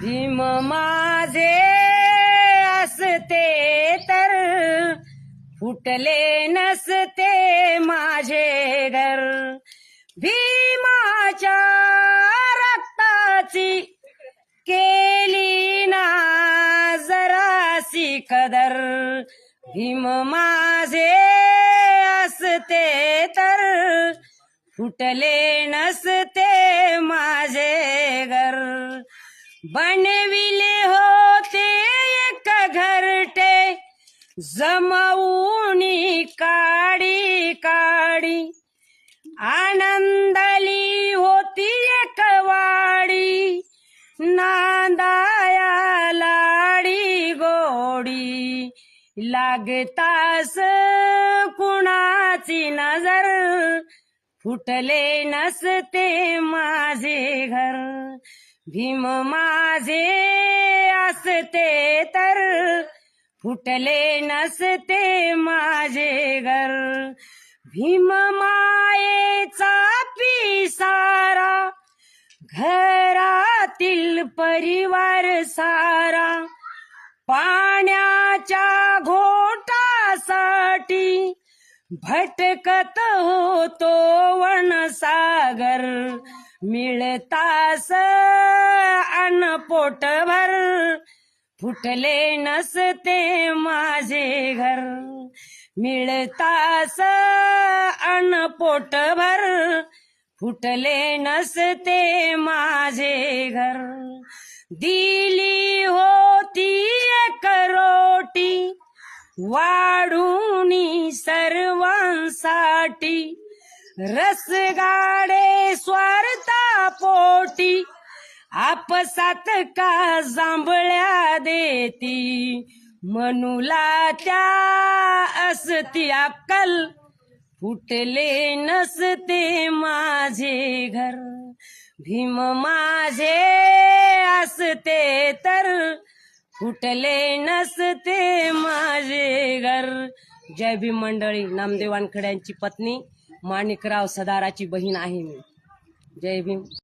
भीम माझे असते तर फुटले नसते माझे घर. भीमाच्या रक्ताची केली ना जरासी कदर. भीम माझे असते तर फुटले नसते माझे घर. बनविले होते एक घरटे जमवूनी काडी काडी. आनंदाली होती एक वाडी नांदाया लाडी गोडी. लागतास कुणाची नजर फुटले नसते माझे घर. भीम माझे असते तर फुटले नसते माझे घर. भीम मायेचा पिसारा घरातील परिवार सारा. पाण्याच्या घोटासाठी भटकत होतो वनसागर. मिळतास अन्न पोटभर फुटले नसते माझे घर. मिळतास अन्न पोटभर फुटले नसते माझे घर. दिली होती एक रोटी वाढूनी सर्वांसाठी. रसगाडे स्वार्था पोटी आपसात का जांभळ्या देती. मनुला त्या असती अक्कल फुटले नसते माझे घर. भीम माझे असते तर फुटले नसते माझे घर. जय भीम मंडळी. नामदेव वानखड्यांची पत्नी, माणिकराव सदाराची बहीण आहे मी. जय भीम.